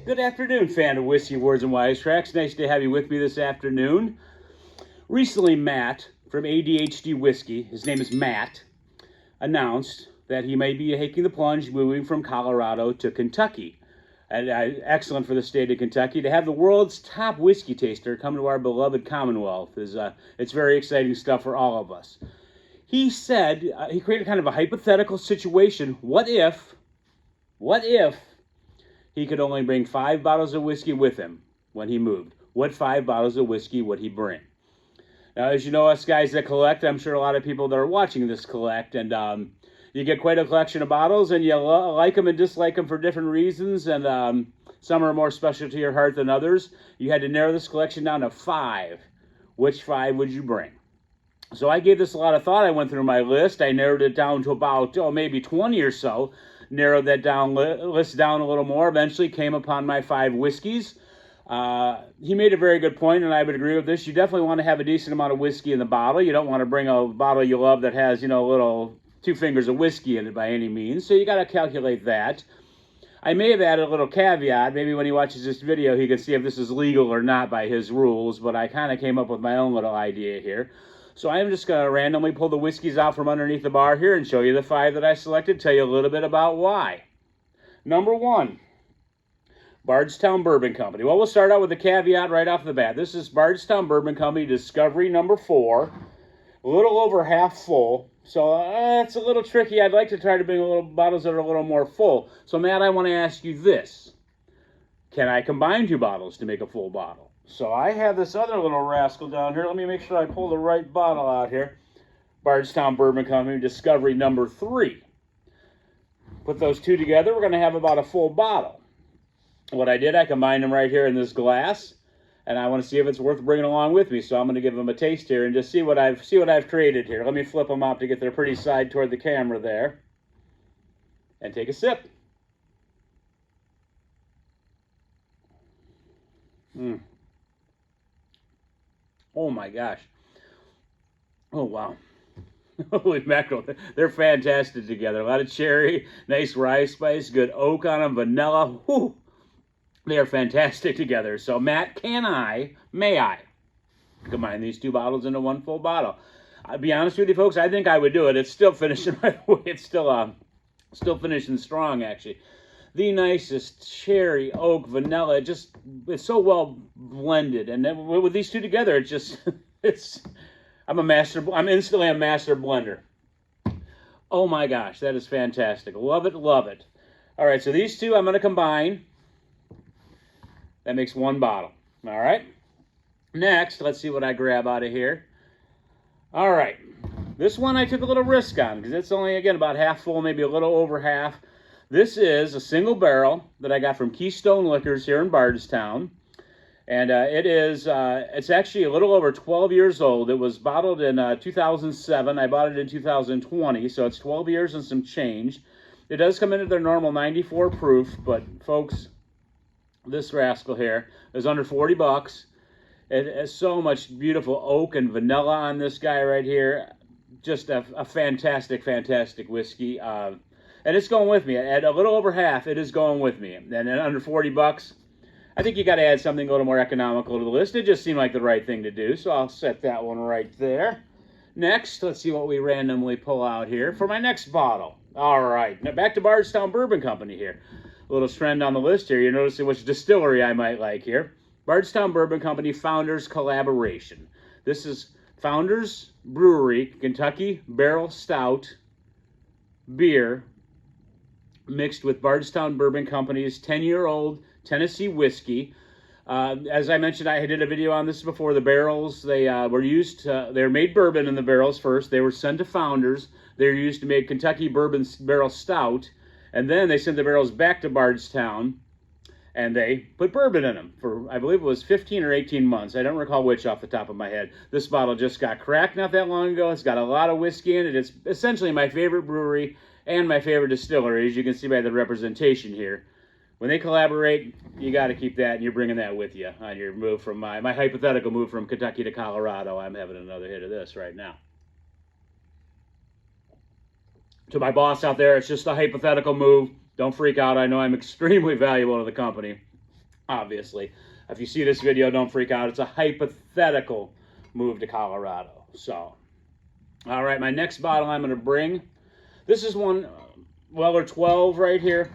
Good afternoon, fan of Whiskey Words and Wisecracks. Nice to have you with me this afternoon. Recently, Matt from ADHD Whiskey, his name is Matt, announced that he may be taking the plunge moving from Colorado to Kentucky. And excellent for the state of Kentucky to have the world's top whiskey taster come to our beloved Commonwealth. It's very exciting stuff for all of us. He said, he created kind of a hypothetical situation. What if he could only bring 5 bottles of whiskey with him when he moved? What 5 bottles of whiskey would he bring? Now, as you know, us guys that collect, I'm sure a lot of people that are watching this collect, and you get quite a collection of bottles, and you like them and dislike them for different reasons, and some are more special to your heart than others. You had to narrow this collection down to 5. Which 5 would you bring? So I gave this a lot of thought. I went through my list. I narrowed it down to about, maybe 20 or so. Narrowed that list down a little more. Eventually came upon my 5 whiskeys. He made a very good point, and I would agree with this. You definitely want to have a decent amount of whiskey in the bottle. You don't want to bring a bottle you love that has, a little 2 fingers of whiskey in it by any means. So you got to calculate that. I may have added a little caveat. Maybe when he watches this video, he can see if this is legal or not by his rules. But I kind of came up with my own little idea here. So I'm just going to randomly pull the whiskeys out from underneath the bar here and show you the 5 that I selected, tell you a little bit about why. Number 1, Bardstown Bourbon Company. Well, we'll start out with a caveat right off the bat. This is Bardstown Bourbon Company Discovery number 4, a little over half full. So it's a little tricky. I'd like to try to bring a little bottles that are a little more full. So Matt, I want to ask you this. Can I combine 2 bottles to make a full bottle? So I have this other little rascal down here. Let me make sure I pull the right bottle out here. Bardstown Bourbon Company Discovery number 3. Put those 2 together, we're going to have about a full bottle. What I did, I combined them right here in this glass, and I want to see if it's worth bringing along with me. So I'm going to give them a taste here and just see what I've created here. Let me flip them up to get their pretty side toward the camera there, and take a sip. Oh my gosh. Oh wow. Holy mackerel. They're fantastic together. A lot of cherry, nice rye spice, good oak on them, vanilla. Whew. They are fantastic together. So Matt, may I combine these 2 bottles into 1 full bottle? I'll be honest with you folks, I think I would do it. It's still finishing right away. It's still finishing strong actually. The nicest cherry, oak, vanilla, it's so well blended. And then with these 2 together, I'm instantly a master blender. Oh my gosh, that is fantastic. Love it, love it. All right, so these 2 I'm going to combine. That makes 1 bottle. All right. Next, let's see what I grab out of here. All right. This one I took a little risk on because it's only, again, about half full, maybe a little over half. This is a single barrel that I got from Keystone Liquors here in Bardstown. And it's actually a little over 12 years old. It was bottled in 2007. I bought it in 2020, so it's 12 years and some change. It does come in at their normal 94 proof, but folks, this rascal here is under 40 bucks. It has so much beautiful oak and vanilla on this guy right here. Just a fantastic, fantastic whiskey. And it's going with me. At a little over half, it is going with me. And at under 40 bucks, I think you got to add something a little more economical to the list. It just seemed like the right thing to do, so I'll set that one right there. Next, let's see what we randomly pull out here for my next bottle. All right, now back to Bardstown Bourbon Company here. A little trend on the list here. You're noticing which distillery I might like here. Bardstown Bourbon Company Founders Collaboration. This is Founders Brewery, Kentucky Barrel Stout beer, mixed with Bardstown Bourbon Company's 10-year-old Tennessee whiskey. As I mentioned, I did a video on this before. The barrels, they were made bourbon in the barrels first. They were sent to Founders. They were used to make Kentucky Bourbon Barrel Stout. And then they sent the barrels back to Bardstown, and they put bourbon in them for, I believe it was 15 or 18 months. I don't recall which off the top of my head. This bottle just got cracked not that long ago. It's got a lot of whiskey in it. It's essentially my favorite brewery and my favorite distillery, as you can see by the representation here. When they collaborate, you got to keep that, and you're bringing that with you on your move from my hypothetical move from Kentucky to Colorado. I'm having another hit of this right now. To my boss out there, it's just a hypothetical move. Don't freak out. I know I'm extremely valuable to the company. obviously. If you see this video, don't freak out. It's a hypothetical move to Colorado. So, all right, my next bottle I'm going to bring, this is one, Weller 12 right here.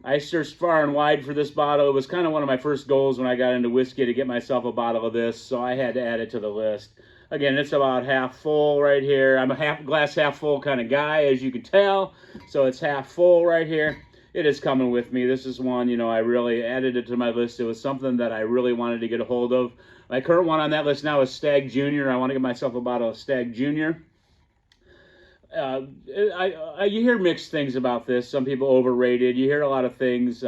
I searched far and wide for this bottle. It was kind of one of my first goals when I got into whiskey to get myself a bottle of this, so I had to add it to the list. Again, it's about half full right here. I'm a glass half full kind of guy, as you can tell, so it's half full right here. It is coming with me. This is one, you know, I really added it to my list. It was something that I really wanted to get a hold of. My current one on that list now is Stag Junior. I want to get myself a bottle of Stag Junior. You hear mixed things about this. Some people overrate it. You hear a lot of things,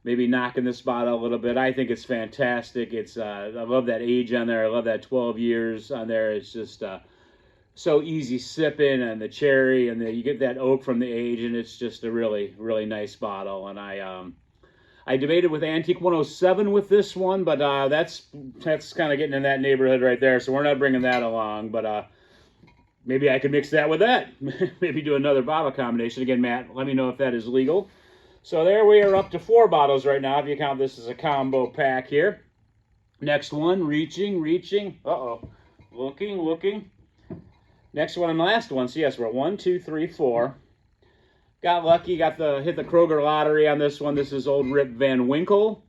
maybe knocking this bottle a little bit. I think it's fantastic. It's I love that age on there. I love that 12 years on there. It's just so easy sipping, and the cherry, and you get that oak from the age, and it's just a really, really nice bottle. And I debated with Antique 107 with this one, but that's kind of getting in that neighborhood right there, so we're not bringing that along. But maybe I could mix that with that. Maybe do another bottle combination. Again, Matt, let me know if that is legal. So there we are up to 4 bottles right now, if you count this as a combo pack here. Next one, reaching. Uh-oh. Looking. Next one and last one. So yes, we're at 1, 2, 3, 4. Got lucky, hit the Kroger lottery on this one. This is old Rip Van Winkle.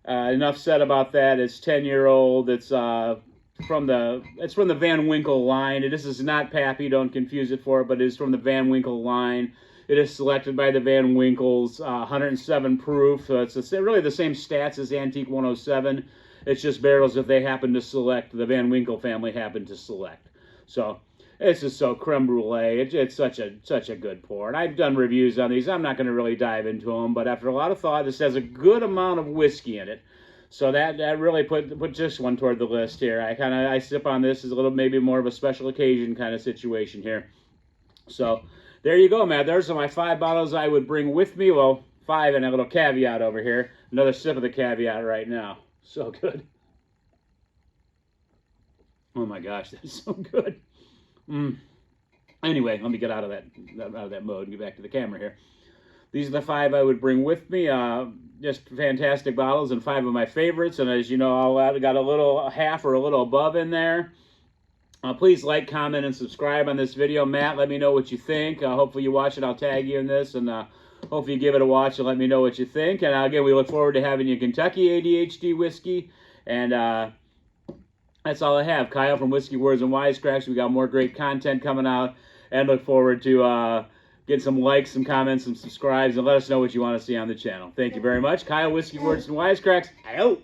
Enough said about that. It's 10-year-old. It's from the Van Winkle line. This is not Pappy, don't confuse it for it, but it is from the Van Winkle line. It is selected by the Van Winkles, 107 proof. So it's really the same stats as Antique 107. It's just barrels that they happen to select, the Van Winkle family happened to select. So it's just so creme brulee. It's such a good pour. And I've done reviews on these. I'm not going to really dive into them, but after a lot of thought, this has a good amount of whiskey in it. So that really put this one toward the list here. I sip on this as a little, maybe more of a special occasion kind of situation here. So there you go, man. There's my 5 bottles I would bring with me. Well, 5 and a little caveat over here. Another sip of the caveat right now. So good. Oh my gosh, that's so good. Anyway, let me get out of that mode and get back to the camera here. These are the 5 I would bring with me. Just fantastic bottles and 5 of my favorites. And as you know, I got a little half or a little above in there. Please like, comment, and subscribe on this video. Matt, let me know what you think. Hopefully you watch it. I'll tag you in this. And hopefully you give it a watch and let me know what you think. And again, we look forward to having you Kentucky ADHD whiskey. And that's all I have. Kyle from Whiskey Words and Wisecracks. We got more great content coming out. And look forward to get some likes, some comments, some subscribes, and let us know what you want to see on the channel. Thank you very much. Kyle, Whiskey Words and Wisecracks. Out.